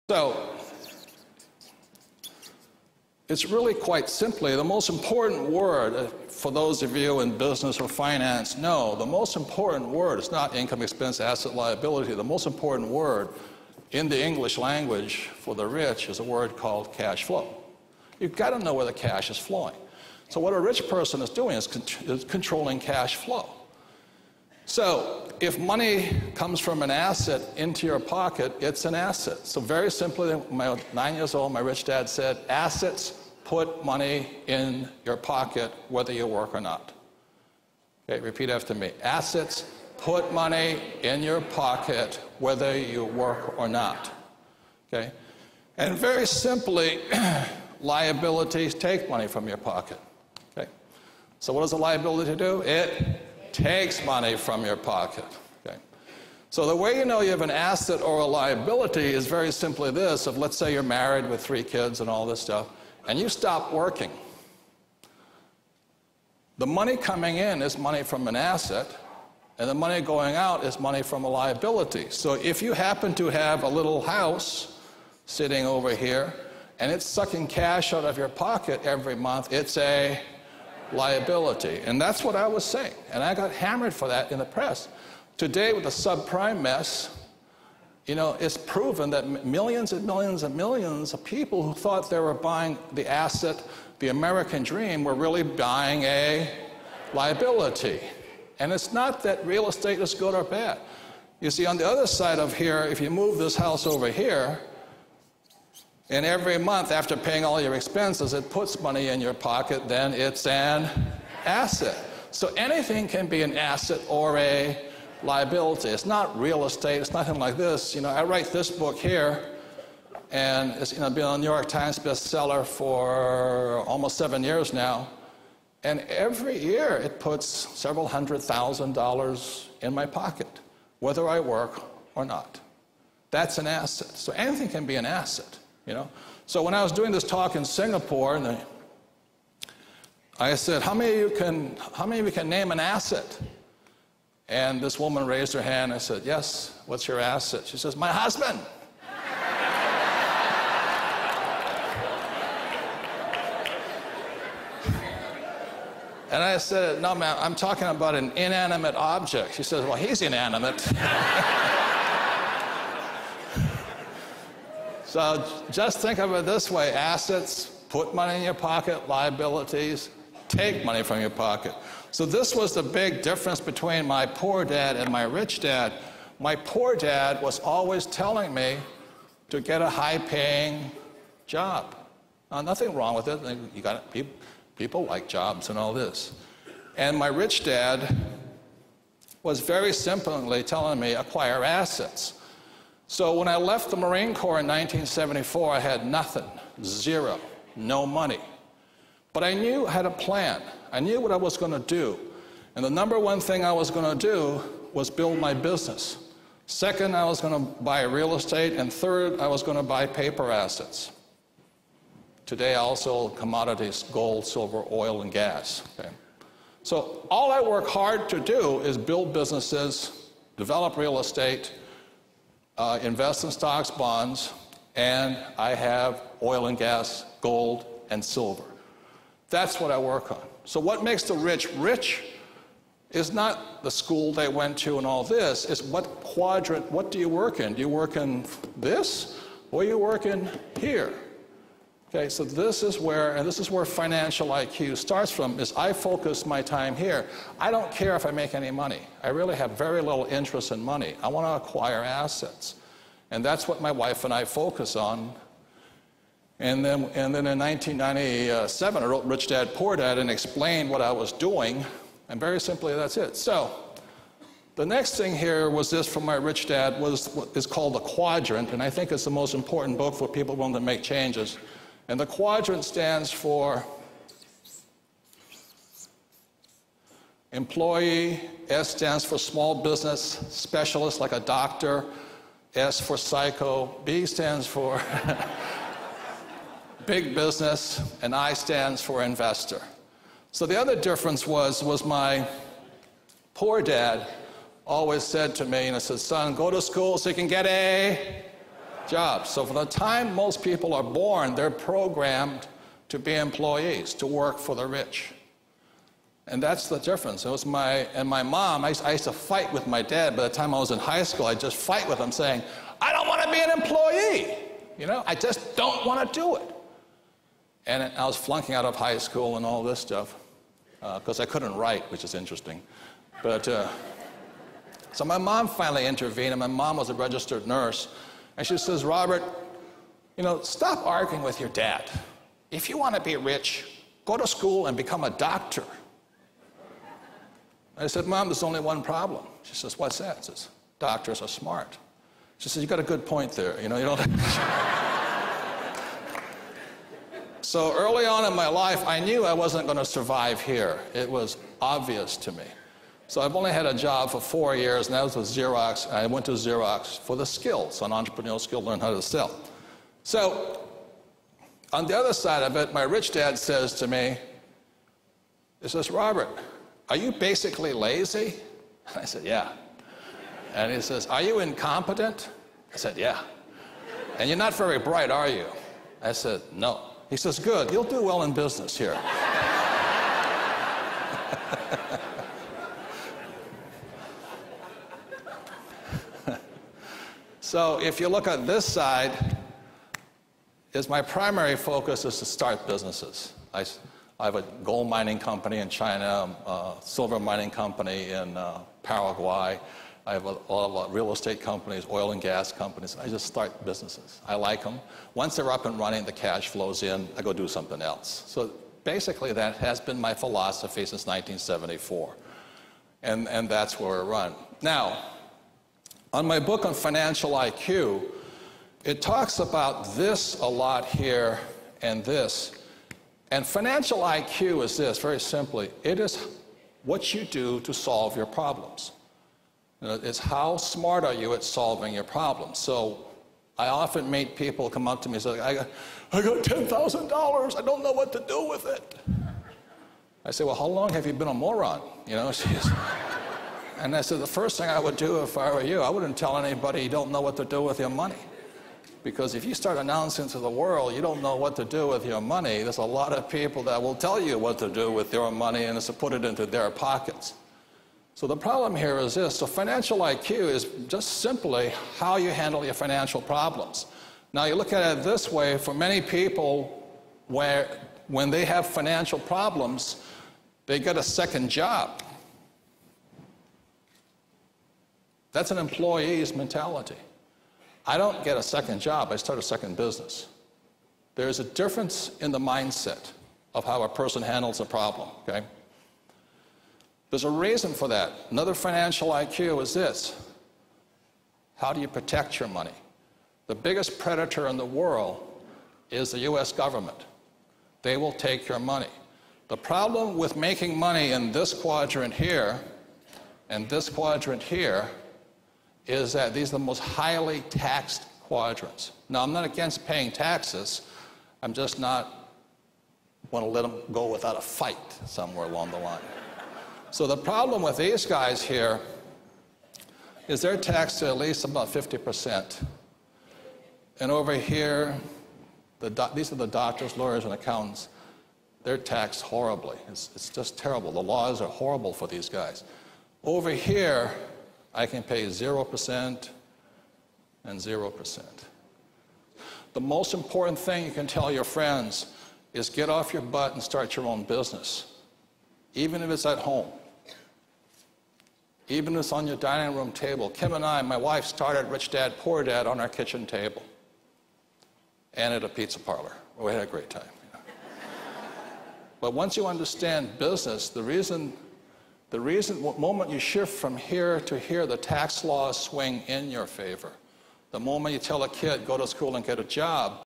So, it's really quite simply the most important word, for those of you in business or finance, know the most important word is not income, expense, asset, liability. The most important word in the English language for the rich is a word called cash flow. You've got to know where the cash is flowing. So what a rich person is doing is controlling cash flow. So if money comes from an asset into your pocket, it's an asset. So very simply, when I was 9 years old, my rich dad said, assets put money in your pocket whether you work or not. Okay, repeat after me. Assets put money in your pocket whether you work or not. Okay? And very simply, liabilities take money from your pocket. Okay? So what does a liability do? It takes money from your pocket. Okay? So the way you know you have an asset or a liability is very simply this. If let's say you're married with 3 kids and all this stuff, and you stop working, the money coming in is money from an asset, and the money going out is money from a liability. So if you happen to have a little house sitting over here, and it's sucking cash out of your pocket every month, it's a liability. And that's what I was saying. And I got hammered for that in the press. Today, with the subprime mess, you know, it's proven that millions and millions and millions of people who thought they were buying the asset, the American dream, were really buying a liability. And it's not that real estate is good or bad. You see, on the other side of here, if you move this house over here, and every month after paying all your expenses, it puts money in your pocket, then it's an asset. So anything can be an asset or a liability. It's not real estate. It's nothing like this. You know, I write this book here, and it's been on the New York Times bestseller for almost 7 years now. And every year it puts several $100,000 in my pocket, whether I work or not. That's an asset. So anything can be an asset. You know, so when I was doing this talk in Singapore, and I said, how many of you can name an asset? And this woman raised her hand. I said, yes, what's your asset? She says, my husband. And I said, no, ma'am, I'm talking about an inanimate object. She says, well, he's inanimate. So just think of it this way. Assets, put money in your pocket. Liabilities, take money from your pocket. So this was the big difference between my poor dad and my rich dad. My poor dad was always telling me to get a high-paying job. Now, nothing wrong with it. You got people like jobs and all this. And my rich dad was very simply telling me, acquire assets. So when I left the Marine Corps in 1974, I had nothing, zero, no money. But I knew I had a plan. I knew what I was going to do. And the number one thing I was going to do was build my business. Second, I was going to buy real estate. And third, I was going to buy paper assets. Today, I also commodities, gold, silver, oil, and gas. Okay? So all I work hard to do is build businesses, develop real estate, invest in stocks, bonds, and I have oil and gas, gold, and silver. That's what I work on. So what makes the rich rich is not the school they went to and all this. It's what quadrant, what do you work in? Do you work in this, or you work in here? Okay, so this is where financial IQ starts from, is I focus my time here. I don't care if I make any money. I really have very little interest in money. I want to acquire assets. And that's what my wife and I focus on. And then in 1997, I wrote Rich Dad, Poor Dad and explained what I was doing. And very simply, that's it. So the next thing here was this from my rich dad, is called the quadrant. And I think it's the most important book for people wanting to make changes. And the quadrant stands for employee, S stands for small business specialist, like a doctor, S for psycho, B stands for big business, and I stands for investor. So the other difference was my poor dad always said to me, and I said, son, go to school so you can get a jobs. So from the time most people are born, they're programmed to be employees, to work for the rich. And that's the difference. It was my mom, I used to fight with my dad. By the time I was in high school, I'd just fight with him saying, I don't want to be an employee. You know, I just don't want to do it. And I was flunking out of high school and all this stuff because I couldn't write, which is interesting. But so my mom finally intervened, and my mom was a registered nurse. And she says, Robert, you know, stop arguing with your dad. If you want to be rich, go to school and become a doctor. I said, Mom, there's only one problem. She says, what's that? I says, doctors are smart. She says, you got a good point there. You know, you don't. So early on in my life, I knew I wasn't going to survive here. It was obvious to me. So I've only had a job for 4 years, and that was with Xerox. I went to Xerox for the skills, an entrepreneurial skill, learn how to sell. So on the other side of it, my rich dad says to me, he says, Robert, are you basically lazy? I said, yeah. And he says, are you incompetent? I said, yeah. And you're not very bright, are you? I said, no. He says, good, you'll do well in business here. So if you look at this side, my primary focus is to start businesses. I have a gold mining company in China, a silver mining company in Paraguay. I have a lot of real estate companies, oil and gas companies. I just start businesses. I like them. Once they're up and running, the cash flows in, I go do something else. So basically that has been my philosophy since 1974. And that's where we run. Now, on my book on financial IQ, it talks about this a lot here and this. And financial IQ is this, very simply. It is what you do to solve your problems. You know, it's how smart are you at solving your problems. So I often meet people come up to me and say, I got $10,000, I don't know what to do with it. I say, well, how long have you been a moron? You know, and I said, the first thing I would do if I were you, I wouldn't tell anybody you don't know what to do with your money. Because if you start announcing to the world you don't know what to do with your money, there's a lot of people that will tell you what to do with your money and it's to put it into their pockets. So the problem here is this. So financial IQ is just simply how you handle your financial problems. Now you look at it this way, for many people, when they have financial problems, they get a second job. That's an employee's mentality. I don't get a second job, I start a second business. There's a difference in the mindset of how a person handles a problem, okay? There's a reason for that. Another financial IQ is this. How do you protect your money? The biggest predator in the world is the US government. They will take your money. The problem with making money in this quadrant here and this quadrant here is that these are the most highly taxed quadrants. Now, I'm not against paying taxes. I'm just not want to let them go without a fight somewhere along the line. So the problem with these guys here is they're taxed to at least about 50%. And over here, these are the doctors, lawyers, and accountants. They're taxed horribly. It's just terrible. The laws are horrible for these guys. Over here, I can pay 0% and 0%. The most important thing you can tell your friends is get off your butt and start your own business. Even if it's at home. Even if it's on your dining room table. Kim and I, my wife, started Rich Dad, Poor Dad on our kitchen table. And at a pizza parlor. We had a great time. You know. But once you understand business, the moment you shift from here to here, the tax laws swing in your favor. The moment you tell a kid, go to school and get a job,